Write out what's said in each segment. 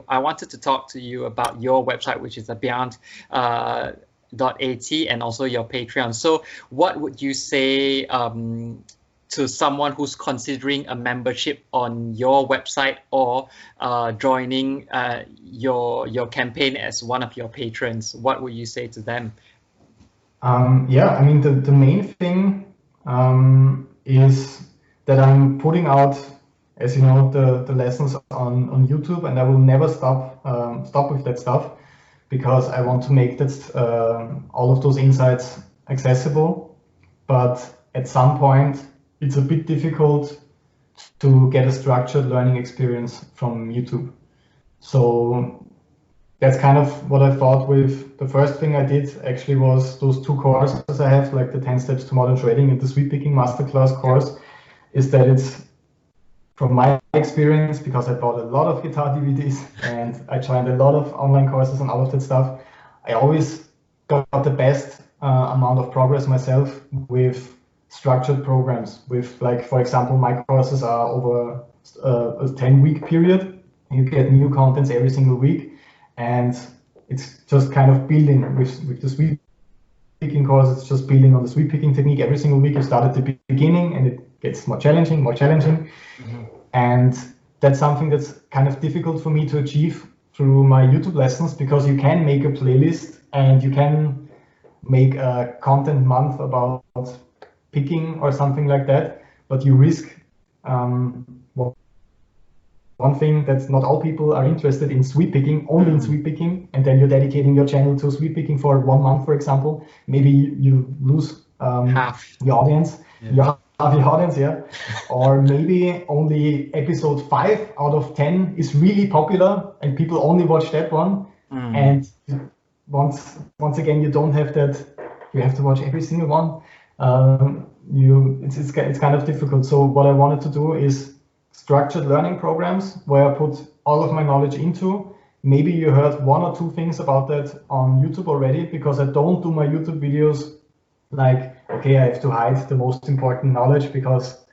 I wanted to talk to you about your website, which is the Bernth.at, and also your Patreon. So what would you say to someone who's considering a membership on your website or joining your campaign as one of your patrons? What would you say to them? Yeah, I mean, the main thing is that I'm putting out, as you know, the lessons on YouTube, and I will never stop with that stuff, because I want to make that all of those insights accessible. But at some point, it's a bit difficult to get a structured learning experience from YouTube. So that's kind of what I thought with the first thing I did actually was those 2 courses I have, like the 10 Steps to Modern Shredding and the Sweep Picking Masterclass course, is that it's, from my experience, because I bought a lot of guitar DVDs and I joined a lot of online courses and all of that stuff, I always got the best amount of progress myself with structured programs. With, like, for example, my courses are over a 10-week period. You get new contents every single week. And it's just kind of building with the sweep picking course. It's just building on the sweep picking technique every single week. You start at the beginning and it gets more challenging. Mm-hmm. And that's something that's kind of difficult for me to achieve through my YouTube lessons, because you can make a playlist and you can make a content month about picking or something like that, but you risk one thing, that not all people are interested in sweep picking, only in sweep picking, and then you're dedicating your channel to sweep picking for 1 month, for example. Maybe you lose half the audience, half the audience, or maybe only episode 5 out of 10 is really popular and people only watch that one. And once again, you don't have that, you have to watch every single one. It's kind of difficult. So what I wanted to do is structured learning programs where I put all of my knowledge into. Maybe you heard 1 or 2 things about that on YouTube already, because I don't do my YouTube videos like, okay, I have to hide the most important knowledge because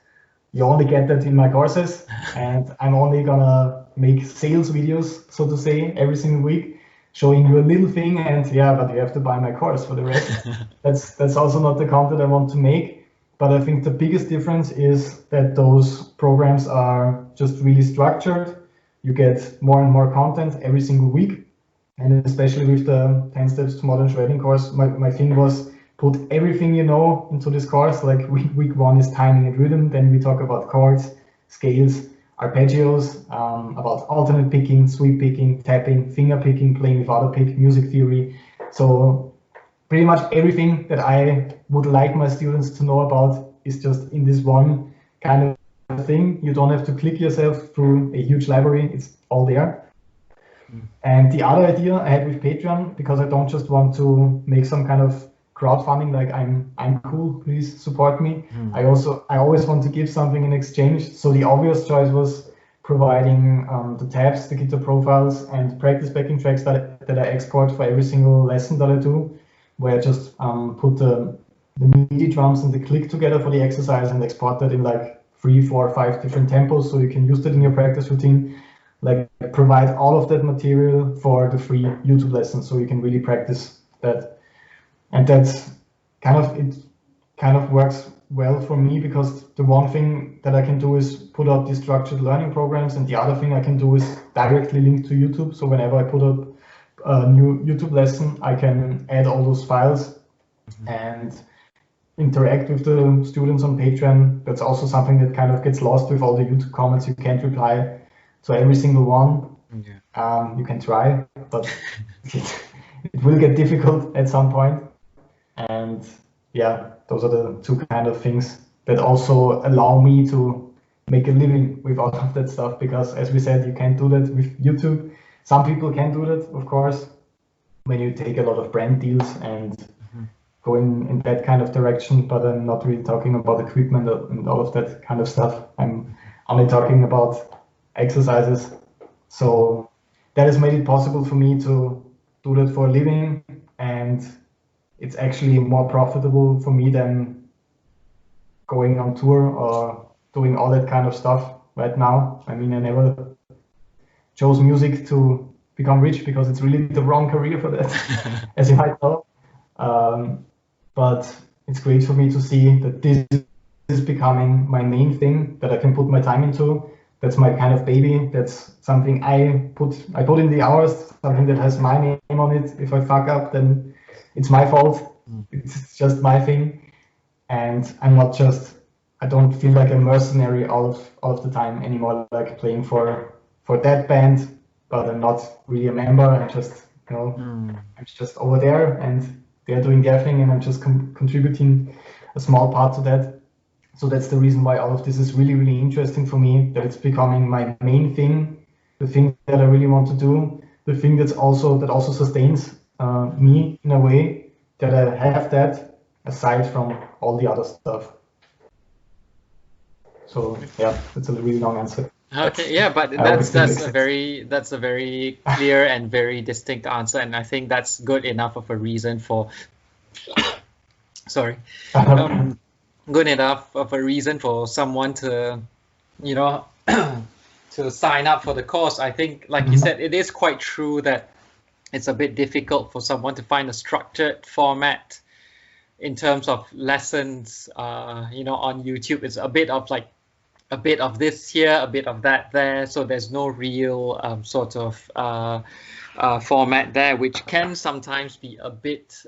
you only get that in my courses, and I'm only gonna make sales videos, so to say, every single week, showing you a little thing, and but you have to buy my course for the rest. That's also not the content I want to make. But I think the biggest difference is that those programs are just really structured. You get more and more content every single week. And especially with the 10 Steps to Modern Shredding course, my thing was put everything you know into this course. Like week 1 is timing and rhythm. Then we talk about chords, scales, arpeggios, about alternate picking, sweep picking, tapping, finger picking, playing without a pick, music theory. So pretty much everything that I would like my students to know about is just in this one kind of thing. You don't have to click yourself through a huge library, it's all there. And the other idea I had with Patreon, because I don't just want to make some kind of crowdfunding, like I'm cool, please support me. I always want to give something in exchange. So the obvious choice was providing the tabs, the guitar profiles, and practice backing tracks that I export for every single lesson that I do, where I just put the MIDI drums and the click together for the exercise and export that in like 3, 4, 5 different tempos, so you can use that in your practice routine. Like, provide all of that material for the free YouTube lessons, so you can really practice that. And that's it kind of works well for me, because the one thing that I can do is put out these structured learning programs, and the other thing I can do is directly link to YouTube. So whenever I put up a new YouTube lesson, I can add all those files and interact with the students on Patreon. That's also something that kind of gets lost with all the YouTube comments. You can't reply to every single one. You can try, but it will get difficult at some point. And those are the 2 kind of things that also allow me to make a living with all of that stuff, because as we said, you can't do that with YouTube. Some people can do that, of course, when you take a lot of brand deals and go in that kind of direction, but I'm not really talking about equipment and all of that kind of stuff. I'm only talking about exercises. So that has made it possible for me to do that for a living, and it's actually more profitable for me than going on tour or doing all that kind of stuff right now. I mean, I never chose music to become rich, because it's really the wrong career for that, as you might know. But it's great for me to see that this is becoming my main thing that I can put my time into. That's my kind of baby. That's something I put in the hours, something that has my name on it. If I fuck up, then it's my fault. It's just my thing. And I don't feel like a mercenary all of the time anymore, like playing for that band, but I'm not really a member. I'm just, I'm just over there, and they're doing their thing, and I'm just contributing a small part to that. So that's the reason why all of this is really, really interesting for me, that it's becoming my main thing, the thing that I really want to do, the thing that also sustains me in a way, that I have that aside from all the other stuff. So yeah, that's a really long answer. Okay, yeah, but that's a very clear and very distinct answer, and I think that's good enough of a reason for good enough of a reason for someone to, to sign up for the course. I think, like you said, it is quite true that it's a bit difficult for someone to find a structured format in terms of lessons. On YouTube, it's a bit of this here, a bit of that there. So there's no real sort of format there, which can sometimes be a bit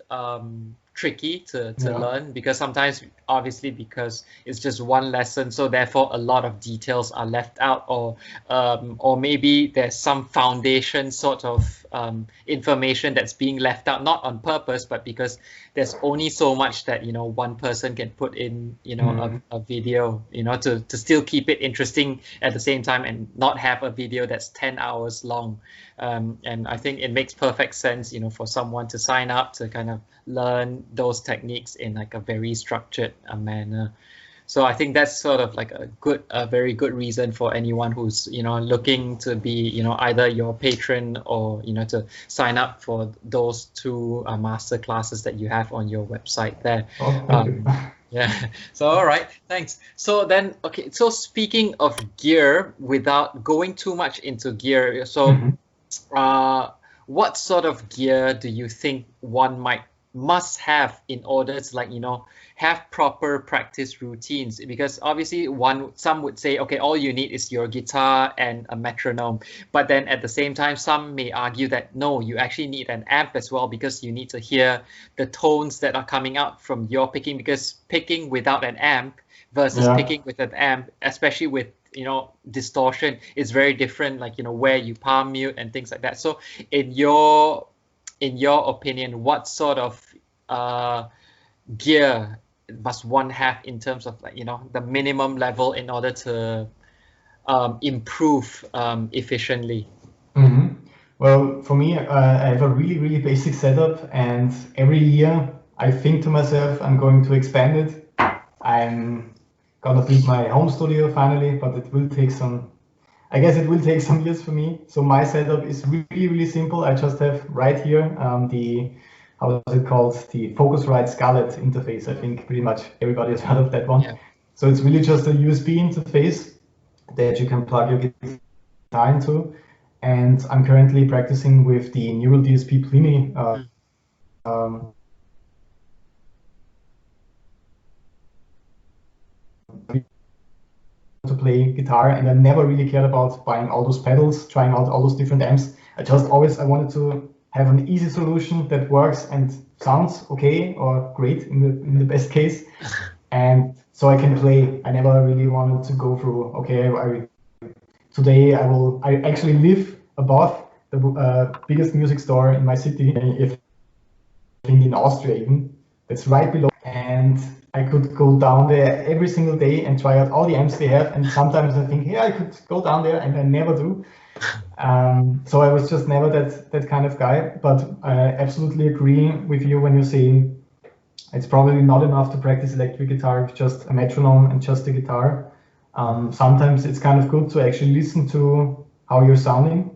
tricky to learn, because sometimes, obviously, because it's just one lesson, so therefore a lot of details are left out, or maybe there's some foundation sort of information that's being left out, not on purpose, but because there's only so much that one person can put in a video to still keep it interesting at the same time, and not have a video that's 10 hours long. And I think it makes perfect sense for someone to sign up to kind of learn those techniques in like a very structured manner. So I think that's sort of like a very good reason for anyone who's looking to be either your patron, or to sign up for those two master classes that you have on your website there. Yeah. So all right, thanks. So then, okay. So speaking of gear, without going too much into gear, so what sort of gear do you think one must have in order to have proper practice routines? Because obviously some would say, okay, all you need is your guitar and a metronome, but then at the same time some may argue that no, you actually need an amp as well, because you need to hear the tones that are coming out from your picking, because picking without an amp versus picking with an amp, especially with distortion, is very different, like where you palm mute and things like that. So in your opinion, what sort of gear must one have in terms of the minimum level in order to improve efficiently? Well, for me, I have a really, really basic setup, and every year I think to myself, I'm going to expand it. I'm gonna build my home studio finally, but it will take some years for me. So my setup is really, really simple. I just have right here how is it called? The Focusrite Scarlett interface. I think pretty much everybody has heard of that one. Yeah. So it's really just a USB interface that you can plug your guitar into. And I'm currently practicing with the Neural DSP Plini to play guitar, and I never really cared about buying all those pedals, trying out all those different amps. I wanted to have an easy solution that works and sounds okay or great in the best case, and so I can play. I never really wanted to go through, okay, I actually live above the biggest music store in my city, if in Austria even, that's right below, and I could go down there every single day and try out all the amps they have, and sometimes I think, I could go down there, and I never do. So I was just never that kind of guy, but I absolutely agree with you when you say it's probably not enough to practice electric guitar with just a metronome and just the guitar. Sometimes it's kind of good to actually listen to how you're sounding,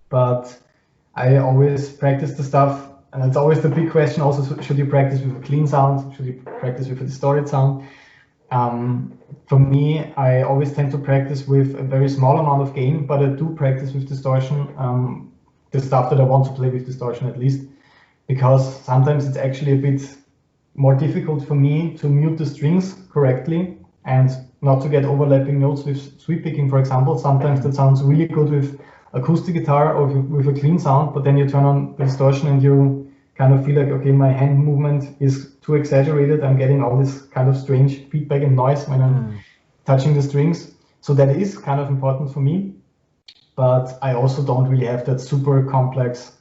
but I always practice the stuff, and it's always the big question also, should you practice with a clean sound? Should you practice with a distorted sound? For me, I always tend to practice with a very small amount of gain, but I do practice with distortion, the stuff that I want to play with distortion at least, because sometimes it's actually a bit more difficult for me to mute the strings correctly and not to get overlapping notes with sweep picking, for example. Sometimes that sounds really good with acoustic guitar or with a clean sound, but then you turn on the distortion and you kind of feel like, okay, my hand movement is too exaggerated. I'm getting all this kind of strange feedback and noise when I'm touching the strings. So that is kind of important for me, but I also don't really have that super complex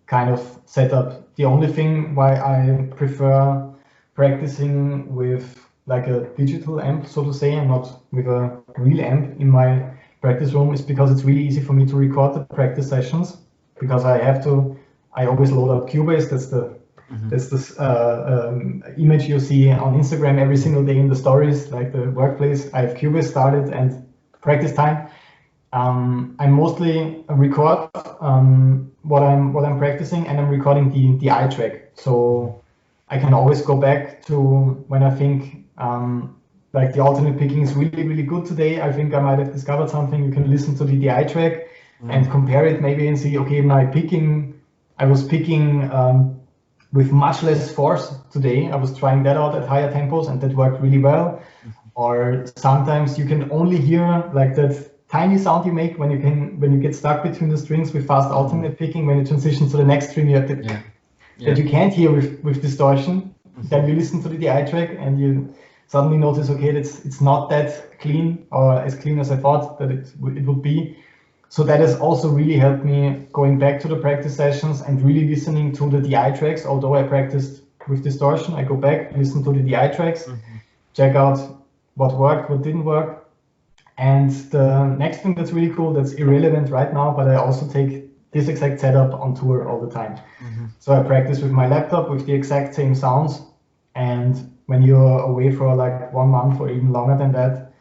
kind of setup. The only thing why I prefer practicing with like a digital amp, so to say, and not with a real amp in my practice room is because it's really easy for me to record the practice sessions, because I always load up Cubase. That's the image you see on Instagram every single day in the stories, like the workplace. I have Cubase started and practice time. I mostly record what I'm practicing, and I'm recording the eye track. So I can always go back to when I think like the alternate picking is really, really good today. I think I might have discovered something. You can listen to the eye track and compare it maybe and see, okay, I was picking with much less force today. I was trying that out at higher tempos and that worked really well. Or sometimes you can only hear like that tiny sound you make when you get stuck between the strings with fast alternate picking. When you transition to the next string, you have that you can't hear with distortion. Then you listen to the eye track and you suddenly notice, okay, it's not that clean or as clean as I thought that it would be. So that has also really helped me going back to the practice sessions and really listening to the DI tracks. Although I practiced with distortion, I go back, listen to the DI tracks, check out what worked, what didn't work. And the next thing that's really cool, that's irrelevant right now, but I also take this exact setup on tour all the time. So I practice with my laptop with the exact same sounds. And when you're away for like 1 month or even longer than that,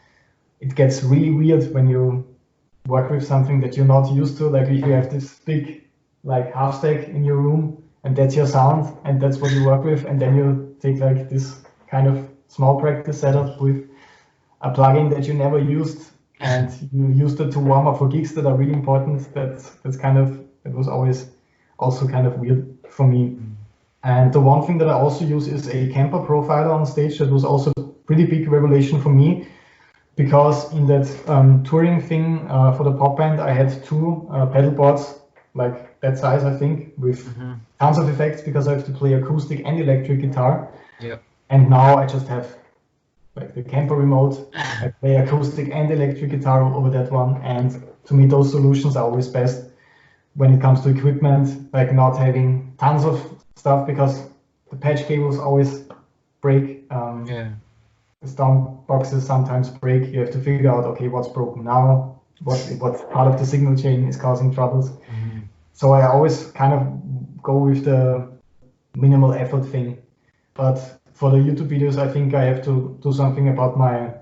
it gets really weird when you work with something that you're not used to. Like if you have this big like half stack in your room and that's your sound and that's what you work with, and then you take like this kind of small practice setup with a plugin that you never used and you used it to warm up for gigs that are really important. It was always also kind of weird for me. And the one thing that I also use is a camper profiler on stage. That was also a pretty big revelation for me, because in that touring thing for the pop band, I had 2 pedal boards like that size, I think, with tons of effects, because I have to play acoustic and electric guitar. And now I just have like the camper remote. I play acoustic and electric guitar over that one. And to me, those solutions are always best when it comes to equipment, like not having tons of stuff, because the patch cables always break. The sound boxes sometimes break. You have to figure out, okay, what's broken now, what part of the signal chain is causing troubles. So I always kind of go with the minimal effort thing. But for the YouTube videos, I think I have to do something about my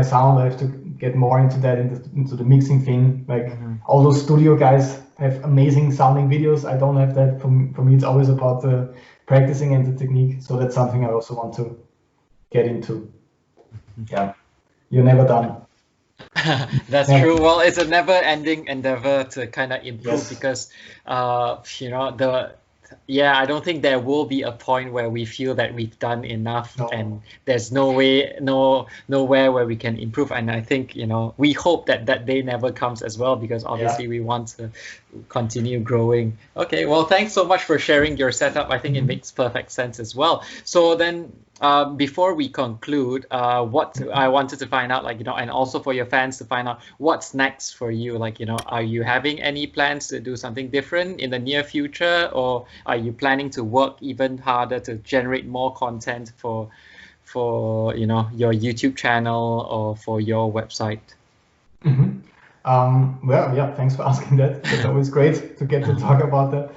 sound. I have to get more into that, into the mixing thing. Like all those studio guys have amazing sounding videos. I don't have that. For me, it's always about the practicing and the technique. So that's something I also want to get into. Yeah, you're never done. That's true. Well, it's a never-ending endeavor to kind of improve, because I don't think there will be a point where we feel that we've done enough and there's nowhere where we can improve. And I think, we hope that day never comes as well, because obviously we want to continue growing. Okay, well, thanks so much for sharing your setup. I think it makes perfect sense as well. So then before we conclude, what I wanted to find out, and also for your fans to find out what's next for you. Are you having any plans to do something different in the near future, or are you planning to work even harder to generate more content for your YouTube channel or for your website? Thanks for asking that. It's always great to get to talk about that.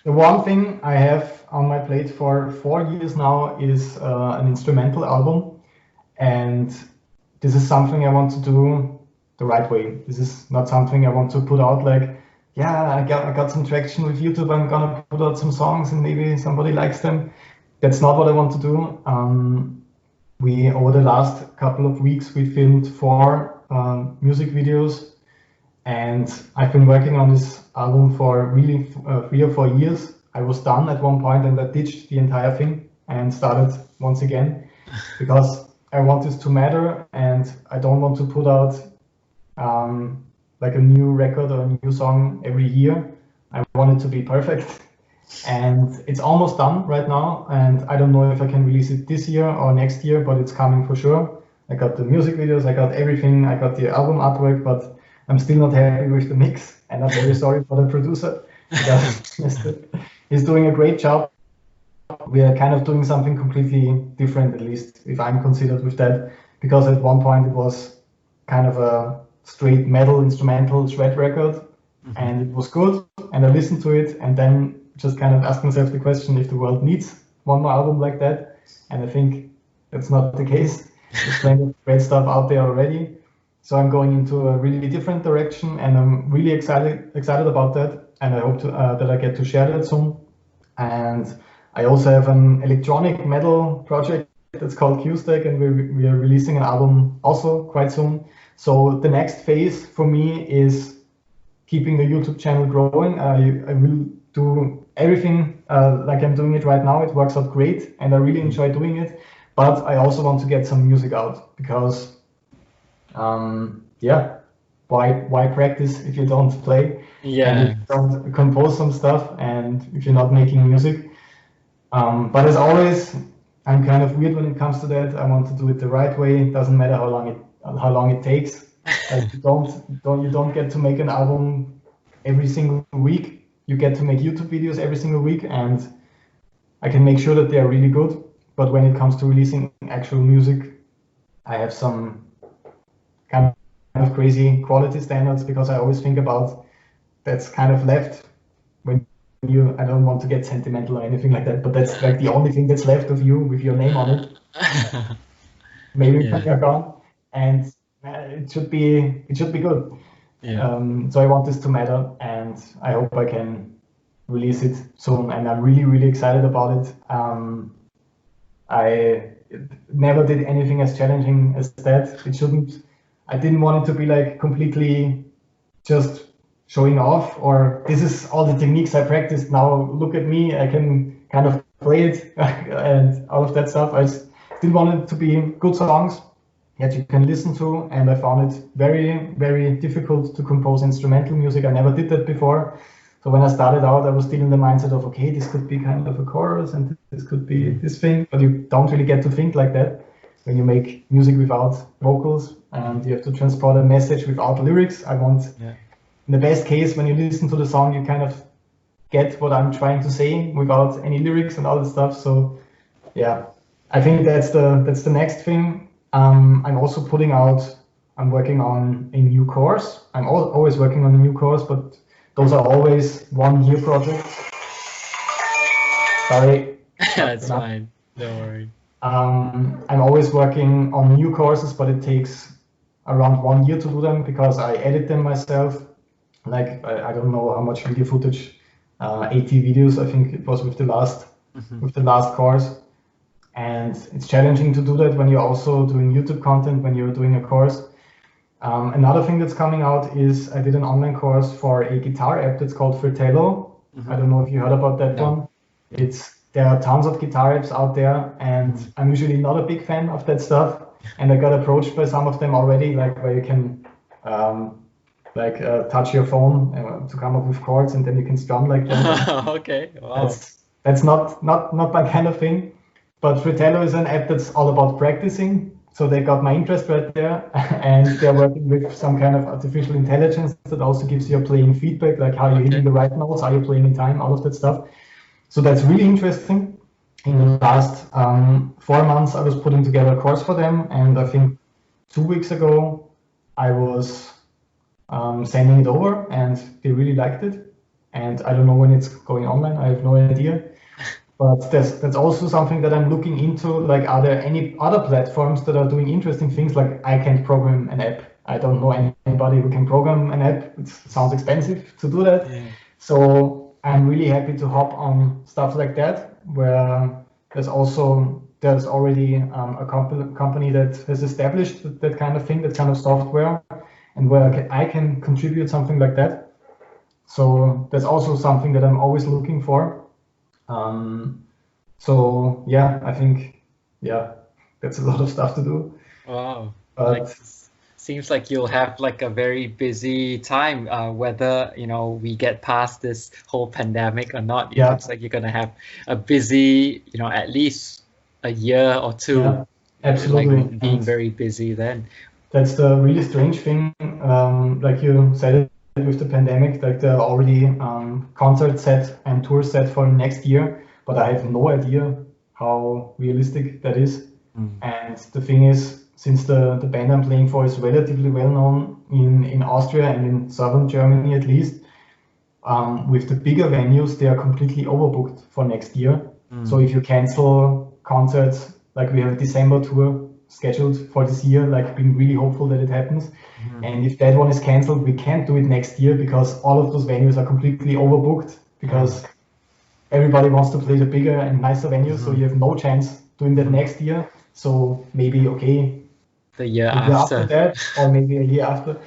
The one thing I have on my plate for 4 years now is an instrumental album, and this is something I want to do the right way. This is not something I want to put out like, I got some traction with YouTube, I'm gonna put out some songs and maybe somebody likes them. That's not what I want to do. over the last couple of weeks, we filmed 4 music videos, and I've been working on this album for really 3 or 4 years. I was done at one point and I ditched the entire thing and started once again because I want this to matter and I don't want to put out like a new record or a new song every year. I want it to be perfect. And it's almost done right now, and I don't know if I can release it this year or next year, but it's coming for sure. I got the music videos, I got everything, I got the album artwork, but I'm still not happy with the mix, and I'm very sorry for the producer. He's doing a great job. We are kind of doing something completely different, at least if I'm considered with that, because at one point it was kind of a straight metal instrumental shred record, and it was good, and I listened to it, and then just kind of ask myself the question if the world needs one more album like that, and I think that's not the case. There's plenty of great stuff out there already, so I'm going into a really different direction, and I'm really excited about that, and I hope that I get to share that soon. And I also have an electronic metal project that's called Q-Stack, and we are releasing an album also quite soon. So the next phase for me is keeping the YouTube channel growing. I will do everything like I'm doing it right now. It works out great and I really enjoy doing it, but I also want to get some music out because yeah, why practice if you don't play? Yeah, and if you don't compose some stuff and if you're not making music? But as always, I'm kind of weird when it comes to that. I want to do it the right way. It doesn't matter how long it takes. Like you don't get to make an album every single week. You get to make YouTube videos every single week, and I can make sure that they are really good. But when it comes to releasing actual music, I have some kind of crazy quality standards because I always think about that's kind of left when I don't want to get sentimental or anything like that, but that's like the only thing that's left of you with your name on it. Maybe when you're gone, and it should be good. So I want this to matter, and I hope I can release it soon, and I'm really excited about it. I never did anything as challenging as that. I didn't want it to be like completely just showing off, or this is all the techniques I practiced, now look at me, I can kind of play it and all of that stuff. I still wanted it to be good songs that you can listen to, and I found it very difficult to compose instrumental music. I never did that before. So when I started out, I was still in the mindset of, okay, this could be kind of a chorus and this could be this thing, but you don't really get to think like that when you make music without vocals, and you have to transport a message without lyrics. In the best case, when you listen to the song, you kind of get what I'm trying to say without any lyrics and all that stuff. So yeah, I think that's the next thing. I'm also I'm working on a new course. I'm always working on a new course, but those are always 1-year projects. Sorry. That's fine. Don't worry. I'm always working on new courses, but it takes around 1 year to do them because I edit them myself. Like I don't know how much video footage, 80 videos I think it was with the last course, and it's challenging to do that when you're also doing YouTube content when you're doing a course. Another thing that's coming out is I did an online course for a guitar app that's called Fratello. I don't know if you heard about that one. There are tons of guitar apps out there, and I'm usually not a big fan of that stuff. And I got approached by some of them already, like where you can touch your phone to come up with chords, and then you can strum like that. Okay, wow. That's not my kind of thing. But Fratello is an app that's all about practicing. So they got my interest right there, and they're working with some kind of artificial intelligence that also gives you playing feedback, like how you're hitting the right notes, how you're playing in time, all of that stuff. So that's really interesting. In the last 4 months, I was putting together a course for them, and I think 2 weeks ago, I was sending it over, and they really liked it. And I don't know when it's going online, I have no idea. But that's also something that I'm looking into. Like, are there any other platforms that are doing interesting things? Like, I can't program an app. I don't know anybody who can program an app. It sounds expensive to do that. Yeah. So I'm really happy to hop on stuff like that, where there's also there's already a company that has established that kind of thing, that kind of software, and where I can contribute something like that. So that's also something that I'm always looking for. So yeah, I think, yeah, that's a lot of stuff to do. Wow. But Seems like you'll have like a very busy time, whether, you know, we get past this whole pandemic or not. It yeah, looks like you're going to have a busy, you know, at least a year or two, yeah, absolutely. like being very busy then. That's the really strange thing. Like you said it with the pandemic, like there are already concerts set and tours set for next year, but I have no idea how realistic that is. And the thing is, since the band I'm playing for is relatively well known in Austria and in southern Germany at least, with the bigger venues, they are completely overbooked for next year. So if you cancel concerts, like we have a December tour scheduled for this year, like being really hopeful that it happens. And if that one is cancelled, we can't do it next year because all of those venues are completely overbooked because everybody wants to play the bigger and nicer venues. So you have no chance doing that next year. So maybe, okay, the year after that, or maybe a year after.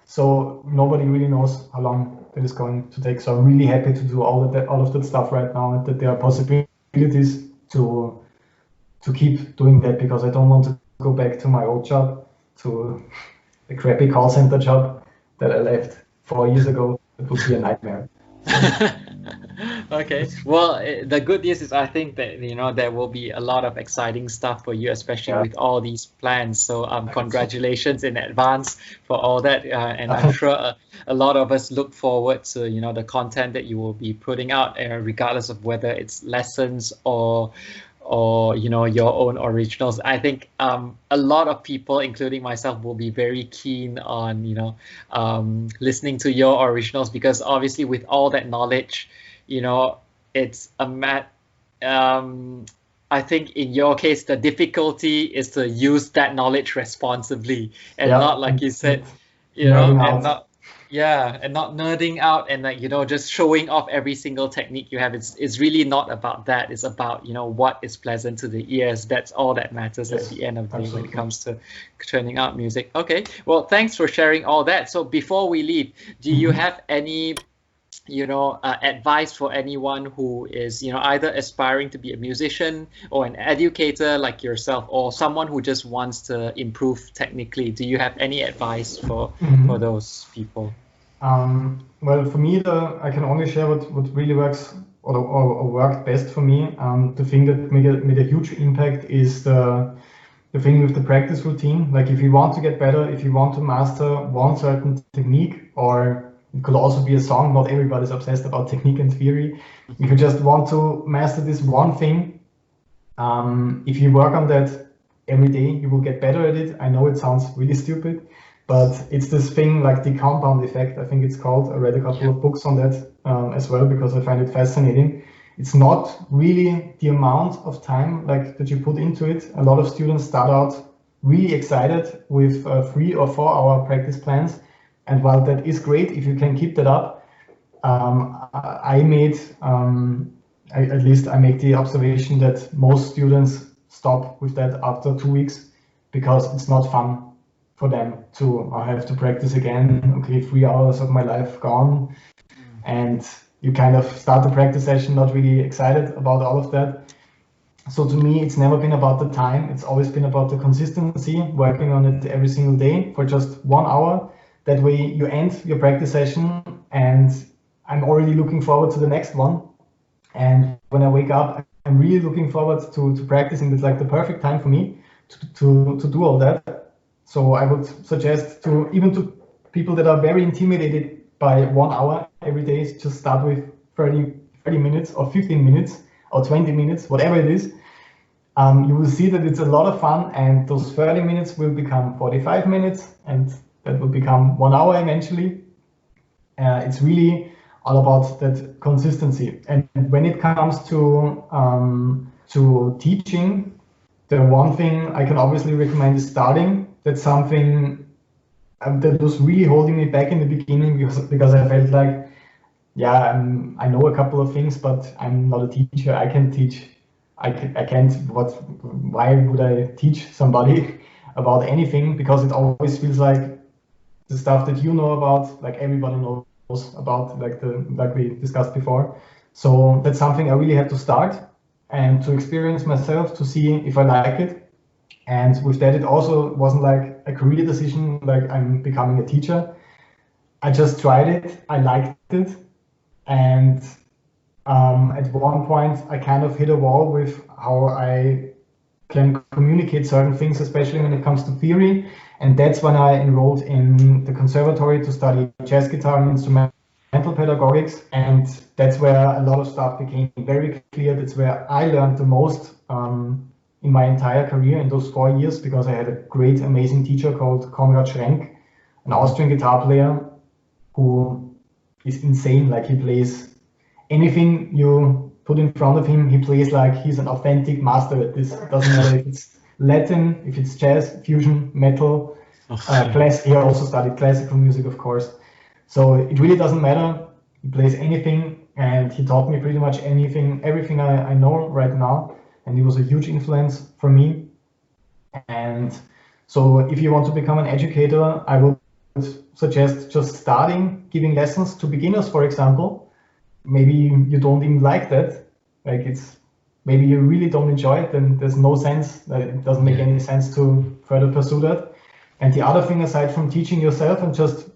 So nobody really knows how long it is going to take. So I'm really happy to do all of that stuff right now, and that there are possibilities to keep doing that, because I don't want to go back to my old job, to the crappy call center job that I left 4 years ago. It would be a nightmare. Okay, well, the good news is I think that, you know, there will be a lot of exciting stuff for you, especially with all these plans. So congratulations in advance for all that, and I'm sure a lot of us look forward to, you know, the content that you will be putting out, regardless of whether it's lessons or you know, your own originals. I think a lot of people, including myself, will be very keen on, you know, listening to your originals, because obviously with all that knowledge, you know, it's I think in your case the difficulty is to use that knowledge responsibly, and not, like you said, you know, and not nerding out and, like, you know, just showing off every single technique you have. It's really not about that. It's about, you know, what is pleasant to the ears. That's all that matters at the end of the day when it comes to turning out music. Okay, well, thanks for sharing all that. So before we leave, do you have any, you know, advice for anyone who is, you know, either aspiring to be a musician or an educator like yourself, or someone who just wants to improve technically? Do you have any advice for those people? Well, for me, I can only share what really works or worked best for me. The thing that made a huge impact is the thing with the practice routine. Like, if you want to get better, if you want to master one certain technique, or it could also be a song. Not everybody's obsessed about technique and theory. If you just want to master this one thing, if you work on that every day, you will get better at it. I know it sounds really stupid, but it's this thing like the compound effect, I think it's called. I read a couple of books on that as well, because I find it fascinating. It's not really the amount of time like that you put into it. A lot of students start out really excited with 3 or 4 hour practice plans. And while that is great, if you can keep that up, I make the observation that most students stop with that after 2 weeks, because it's not fun for them to have to practice again. Okay, 3 hours of my life gone, and you kind of start the practice session not really excited about all of that. So to me, it's never been about the time. It's always been about the consistency, working on it every single day for just 1 hour. That way you end your practice session and I'm already looking forward to the next one. And when I wake up, I'm really looking forward to practicing. It's like the perfect time for me to do all that. So I would suggest even to people that are very intimidated by 1 hour every day, just start with 30 minutes or 15 minutes or 20 minutes, whatever it is. You will see that it's a lot of fun, and those 30 minutes will become 45 minutes, and that will become 1 hour eventually. It's really all about that consistency. And when it comes to teaching, the one thing I can obviously recommend is starting. That's something that was really holding me back in the beginning, because I felt like, yeah, I know a couple of things, but I'm not a teacher. I can teach I can't, why would I teach somebody about anything? Because it always feels like the stuff that you know about, like everybody knows about, like we discussed before. So that's something I really had to start and to experience myself to see if I like it. And with that, it also wasn't like a career decision, like I'm becoming a teacher. I just tried it, I liked it, and at one point I kind of hit a wall with how I can communicate certain things, especially when it comes to theory. And that's when I enrolled in the conservatory to study jazz guitar and instrumental pedagogics. And that's where a lot of stuff became very clear. That's where I learned the most in my entire career in those 4 years, because I had a great, amazing teacher called Konrad Schrenk, an Austrian guitar player who is insane. Like, he plays anything you put in front of him, he plays like he's an authentic master at this. It doesn't matter if it's Latin, if it's jazz, fusion, metal, he also studied classical music, of course. So it really doesn't matter. He plays anything, and he taught me pretty much everything I know right now. And he was a huge influence for me. And so if you want to become an educator, I would suggest just starting giving lessons to beginners, for example. Maybe you don't even like that. Like, maybe you really don't enjoy it, then there's no sense. It doesn't make any sense to further pursue that. And the other thing, aside from teaching yourself and just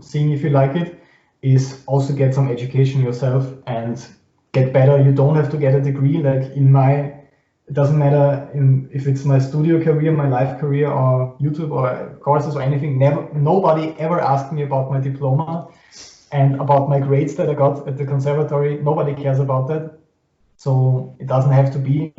seeing if you like it, is also get some education yourself and get better. You don't have to get a degree. Like, it doesn't matter if it's my studio career, my life career, or YouTube or courses or anything. Nobody ever asked me about my diploma and about my grades that I got at the conservatory. Nobody cares about that. So it doesn't have to be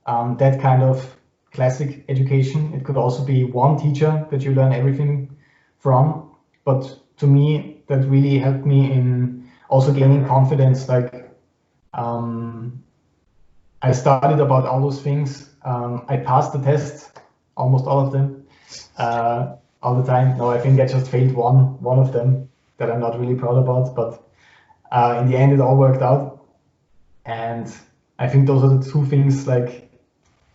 that kind of classic education. It could also be one teacher that you learn everything from. But to me, that really helped me in also gaining confidence. Like, I studied about all those things. I passed the tests, almost all of them, all the time. No, I think I just failed one of them that I'm not really proud about, but in the end it all worked out. And I think those are the two things, like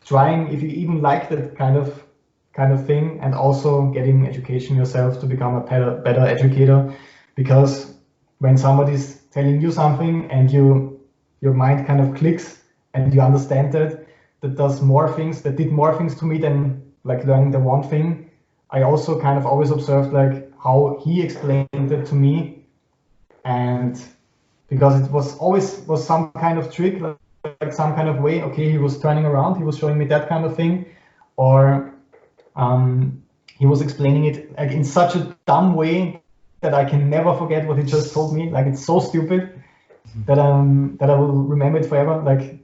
trying, if you even like that kind of thing, and also getting education yourself to become a better educator. Because when somebody's telling you something and your mind kind of clicks and you understand that did more things to me than like learning the one thing. I also kind of always observed like how he explained it to me, and because it was some kind of trick, like some kind of way. Okay, he was turning around, he was showing me that kind of thing, or he was explaining it like in such a dumb way that I can never forget what he just told me. Like, it's so stupid that I will remember it forever. Like,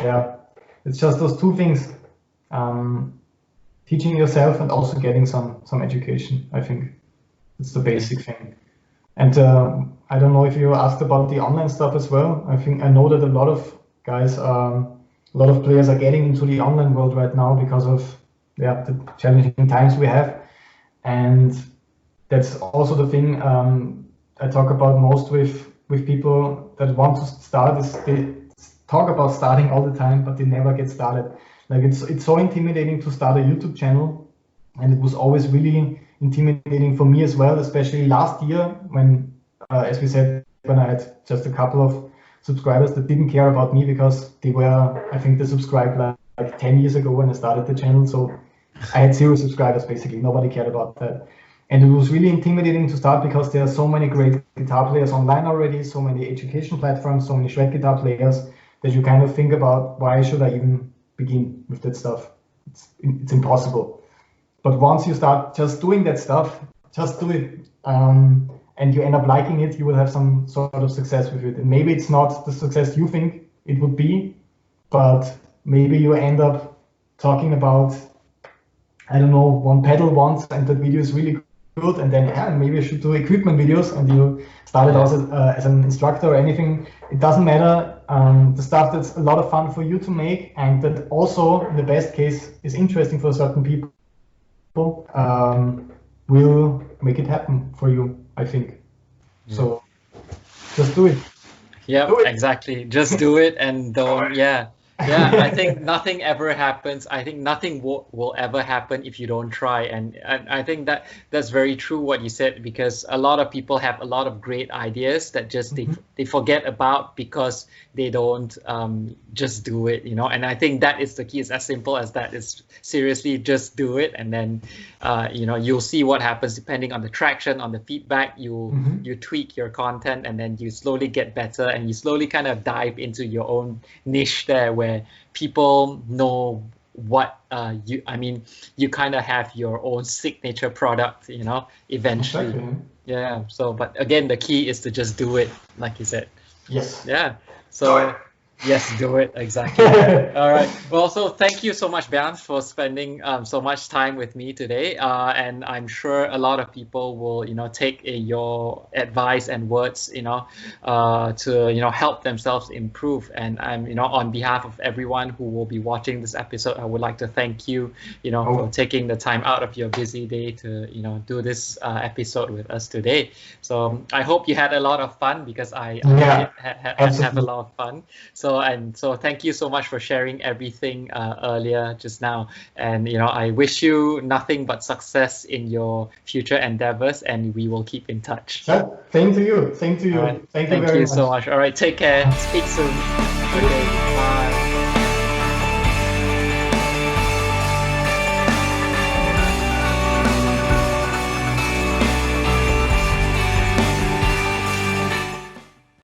yeah, it's just those two things, teaching yourself and also getting some education. I think it's the basic thing. And I don't know if you asked about the online stuff as well. I know that a lot of guys, a lot of players are getting into the online world right now because of the challenging times we have. And that's also the thing I talk about most with people that want to start, is they talk about starting all the time, but they never get started. Like, it's so intimidating to start a YouTube channel, and it was always really intimidating for me as well, especially last year when, as we said, when I had just a couple of subscribers that didn't care about me because they were, I think they subscribed like 10 years ago when I started the channel. So I had 0 subscribers, basically. Nobody cared about that. And it was really intimidating to start because there are so many great guitar players online already, so many education platforms, so many shred guitar players, that you kind of think about, why should I even begin with that stuff? It's impossible. But once you start just doing that stuff, just do it, and you end up liking it, you will have some sort of success with it. And maybe it's not the success you think it would be, but maybe you end up talking about, I don't know, one pedal once, and that video is really good, and then maybe I should do equipment videos, and you started also as an instructor or anything. It doesn't matter. The stuff that's a lot of fun for you to make, and that also, in the best case, is interesting for certain people, will make it happen for you, I think. So just do it. Yeah, exactly. Just do it, and don't Yeah, I think nothing ever happens. I think nothing will ever happen if you don't try. And I think that's very true what you said, because a lot of people have a lot of great ideas that just they forget about because they don't just do it, you know. And I think that is the key. It's as simple as that. It's seriously just do it, and then you know, you'll see what happens depending on the traction, on the feedback. You tweak your content, and then you slowly get better, and you slowly kind of dive into your own niche there, where people know what you kind of have your own signature product, you know, eventually. Exactly. Yeah. So, but again, the key is to just do it, like you said. Yes. Yeah. So yes, do it. Exactly. All right. Well, so thank you so much, Bernth, for spending so much time with me today. And I'm sure a lot of people will, you know, take your advice and words, you know, to, you know, help themselves improve. And I'm, you know, on behalf of everyone who will be watching this episode, I would like to thank you, you know, for taking the time out of your busy day to, you know, do this episode with us today. So I hope you had a lot of fun, because I did have a lot of fun. So thank you so much for sharing everything earlier just now. And, you know, I wish you nothing but success in your future endeavors, and we will keep in touch. Same to you. Same to you. Right. Thank you very much. So much. All right. Take care. Speak soon. Okay.